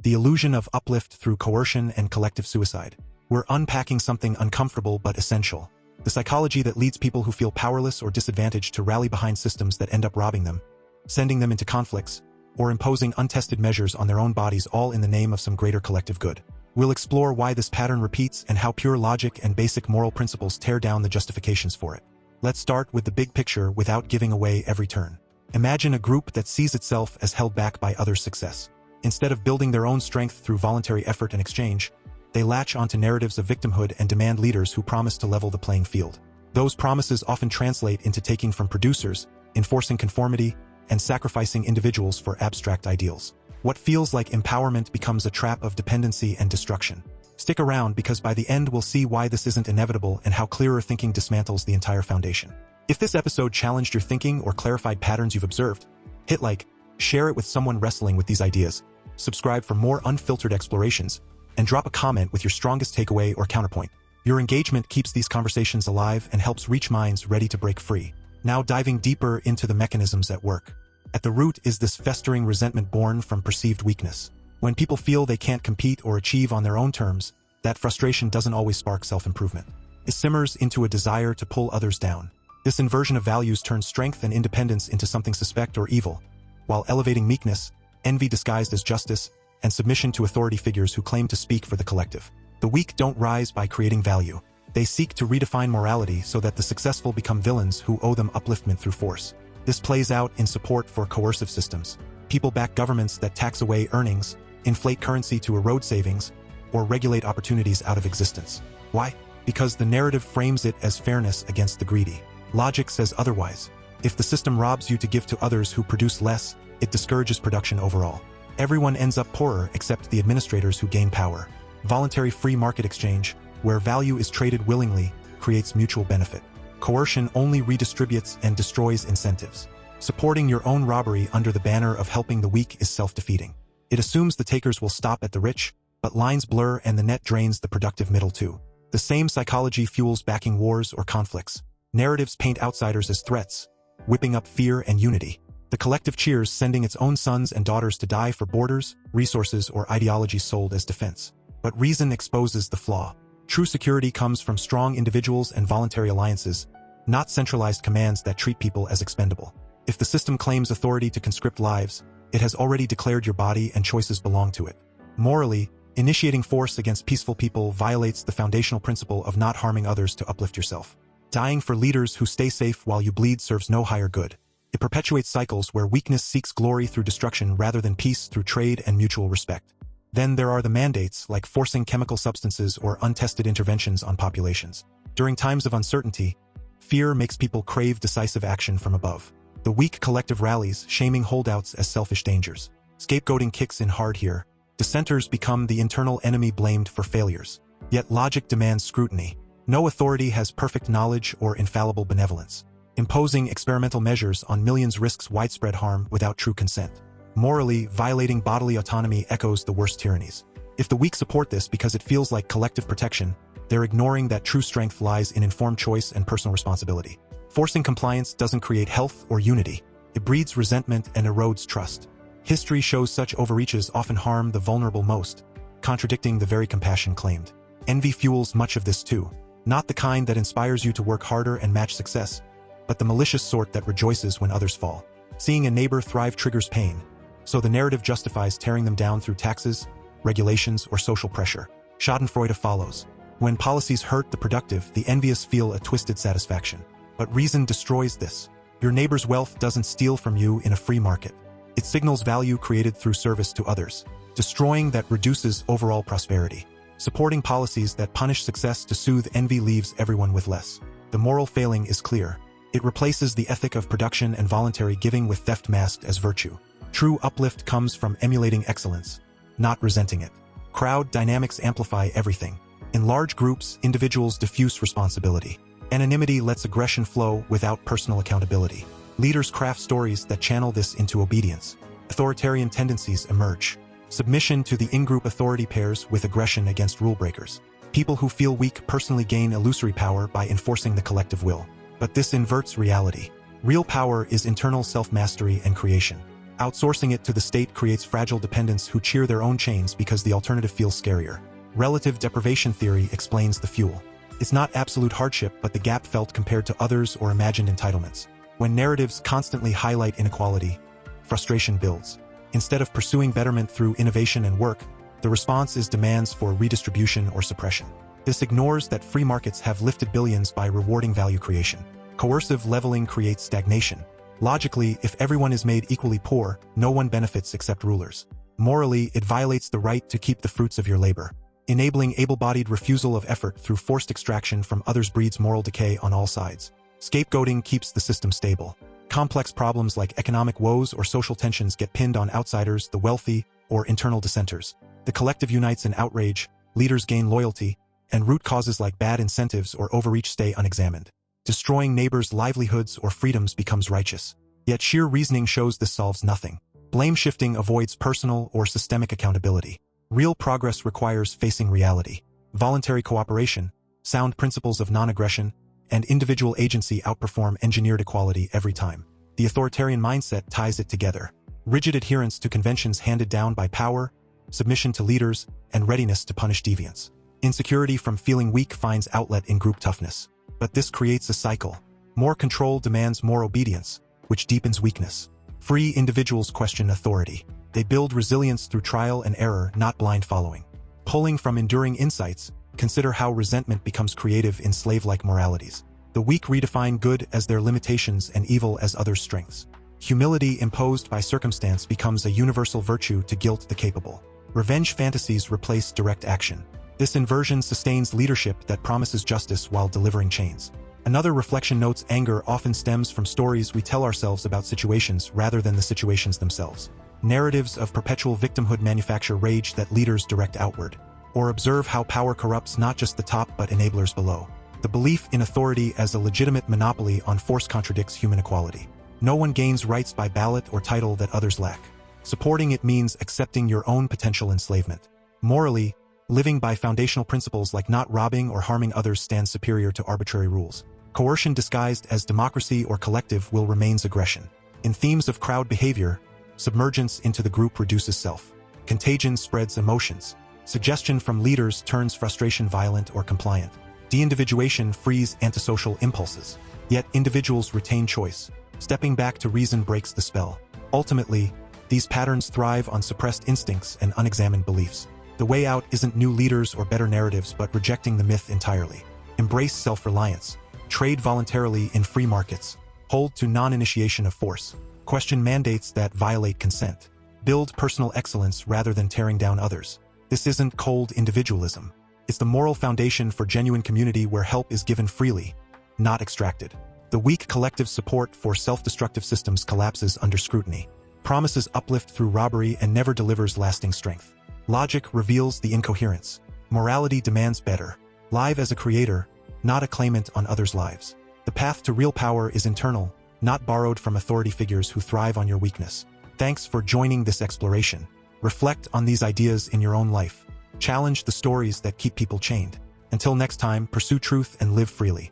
The illusion of uplift through coercion and collective suicide. We're unpacking something uncomfortable but essential. The psychology that leads people who feel powerless or disadvantaged to rally behind systems that end up robbing them, sending them into conflicts, or imposing untested measures on their own bodies, all in the name of some greater collective good. We'll explore why this pattern repeats and how pure logic and basic moral principles tear down the justifications for it. Let's start with the big picture without giving away every turn. Imagine a group that sees itself as held back by others' success. Instead of building their own strength through voluntary effort and exchange, they latch onto narratives of victimhood and demand leaders who promise to level the playing field. Those promises often translate into taking from producers, enforcing conformity, and sacrificing individuals for abstract ideals. What feels like empowerment becomes a trap of dependency and destruction. Stick around, because by the end we'll see why this isn't inevitable and how clearer thinking dismantles the entire foundation. If this episode challenged your thinking or clarified patterns you've observed, hit like, share it with someone wrestling with these ideas, subscribe for more unfiltered explorations, and drop a comment with your strongest takeaway or counterpoint. Your engagement keeps these conversations alive and helps reach minds ready to break free. Now diving deeper into the mechanisms at work. At the root is this festering resentment born from perceived weakness. When people feel they can't compete or achieve on their own terms, that frustration doesn't always spark self-improvement. It simmers into a desire to pull others down. This inversion of values turns strength and independence into something suspect or evil, while elevating meekness, envy disguised as justice, and submission to authority figures who claim to speak for the collective. The weak don't rise by creating value. They seek to redefine morality so that the successful become villains who owe them upliftment through force. This plays out in support for coercive systems. People back governments that tax away earnings, inflate currency to erode savings, or regulate opportunities out of existence. Why? Because the narrative frames it as fairness against the greedy. Logic says otherwise. If the system robs you to give to others who produce less, it discourages production overall. Everyone ends up poorer except the administrators who gain power. Voluntary free market exchange, where value is traded willingly, creates mutual benefit. Coercion only redistributes and destroys incentives. Supporting your own robbery under the banner of helping the weak is self-defeating. It assumes the takers will stop at the rich, but lines blur and the net drains the productive middle too. The same psychology fuels backing wars or conflicts. Narratives paint outsiders as threats, whipping up fear and unity. The collective cheers, sending its own sons and daughters to die for borders, resources, or ideologies sold as defense. But reason exposes the flaw. True security comes from strong individuals and voluntary alliances, not centralized commands that treat people as expendable. If the system claims authority to conscript lives, it has already declared your body and choices belong to it. Morally, initiating force against peaceful people violates the foundational principle of not harming others to uplift yourself. Dying for leaders who stay safe while you bleed serves no higher good. It perpetuates cycles where weakness seeks glory through destruction rather than peace through trade and mutual respect. Then there are the mandates, like forcing chemical substances or untested interventions on populations. During times of uncertainty, fear makes people crave decisive action from above. The weak collective rallies, shaming holdouts as selfish dangers. Scapegoating kicks in hard here. Dissenters become the internal enemy blamed for failures. Yet logic demands scrutiny. No authority has perfect knowledge or infallible benevolence. Imposing experimental measures on millions risks widespread harm without true consent. Morally, violating bodily autonomy echoes the worst tyrannies. If the weak support this because it feels like collective protection, they're ignoring that true strength lies in informed choice and personal responsibility. Forcing compliance doesn't create health or unity. It breeds resentment and erodes trust. History shows such overreaches often harm the vulnerable most, contradicting the very compassion claimed. Envy fuels much of this too. Not the kind that inspires you to work harder and match success, but the malicious sort that rejoices when others fall. Seeing a neighbor thrive triggers pain, so the narrative justifies tearing them down through taxes, regulations, or social pressure. Schadenfreude follows. When policies hurt the productive, the envious feel a twisted satisfaction. But reason destroys this. Your neighbor's wealth doesn't steal from you in a free market. It signals value created through service to others. Destroying that reduces overall prosperity. Supporting policies that punish success to soothe envy leaves everyone with less. The moral failing is clear. It replaces the ethic of production and voluntary giving with theft masked as virtue. True uplift comes from emulating excellence, not resenting it. Crowd dynamics amplify everything. In large groups, individuals diffuse responsibility. Anonymity lets aggression flow without personal accountability. Leaders craft stories that channel this into obedience. Authoritarian tendencies emerge. Submission to the in-group authority pairs with aggression against rule breakers. People who feel weak personally gain illusory power by enforcing the collective will. But this inverts reality. Real power is internal self-mastery and creation. Outsourcing it to the state creates fragile dependents who cheer their own chains because the alternative feels scarier. Relative deprivation theory explains the fuel. It's not absolute hardship, but the gap felt compared to others or imagined entitlements. When narratives constantly highlight inequality, frustration builds. Instead of pursuing betterment through innovation and work, the response is demands for redistribution or suppression. This ignores that free markets have lifted billions by rewarding value creation. Coercive leveling creates stagnation. Logically, if everyone is made equally poor, no one benefits except rulers. Morally, it violates the right to keep the fruits of your labor. Enabling able-bodied refusal of effort through forced extraction from others breeds moral decay on all sides. Scapegoating keeps the system stable. Complex problems like economic woes or social tensions get pinned on outsiders, the wealthy, or internal dissenters. The collective unites in outrage, leaders gain loyalty, and root causes like bad incentives or overreach stay unexamined. Destroying neighbors' livelihoods or freedoms becomes righteous. Yet sheer reasoning shows this solves nothing. Blame shifting avoids personal or systemic accountability. Real progress requires facing reality. Voluntary cooperation, sound principles of non-aggression, and individual agency outperform engineered equality every time. The authoritarian mindset ties it together. Rigid adherence to conventions handed down by power, submission to leaders, and readiness to punish deviance. Insecurity from feeling weak finds outlet in group toughness. But this creates a cycle. More control demands more obedience, which deepens weakness. Free individuals question authority. They build resilience through trial and error, not blind following. Pulling from enduring insights, consider how resentment becomes creative in slave-like moralities. The weak redefine good as their limitations and evil as others' strengths. Humility imposed by circumstance becomes a universal virtue to guilt the capable. Revenge fantasies replace direct action. This inversion sustains leadership that promises justice while delivering chains. Another reflection notes anger often stems from stories we tell ourselves about situations rather than the situations themselves. Narratives of perpetual victimhood manufacture rage that leaders direct outward. Or observe how power corrupts not just the top but enablers below. The belief in authority as a legitimate monopoly on force contradicts human equality. No one gains rights by ballot or title that others lack. Supporting it means accepting your own potential enslavement. Morally, living by foundational principles like not robbing or harming others stands superior to arbitrary rules. Coercion disguised as democracy or collective will remains aggression. In themes of crowd behavior, submergence into the group reduces self. Contagion spreads emotions. Suggestion from leaders turns frustration violent or compliant. De-individuation frees antisocial impulses. Yet individuals retain choice. Stepping back to reason breaks the spell. Ultimately, these patterns thrive on suppressed instincts and unexamined beliefs. The way out isn't new leaders or better narratives but rejecting the myth entirely. Embrace self-reliance. Trade voluntarily in free markets. Hold to non-initiation of force. Question mandates that violate consent. Build personal excellence rather than tearing down others. This isn't cold individualism. It's the moral foundation for genuine community where help is given freely, not extracted. The weak collective support for self-destructive systems collapses under scrutiny. Promises uplift through robbery and never delivers lasting strength. Logic reveals the incoherence. Morality demands better. Live as a creator, not a claimant on others' lives. The path to real power is internal, not borrowed from authority figures who thrive on your weakness. Thanks for joining this exploration. Reflect on these ideas in your own life. Challenge the stories that keep people chained. Until next time, pursue truth and live freely.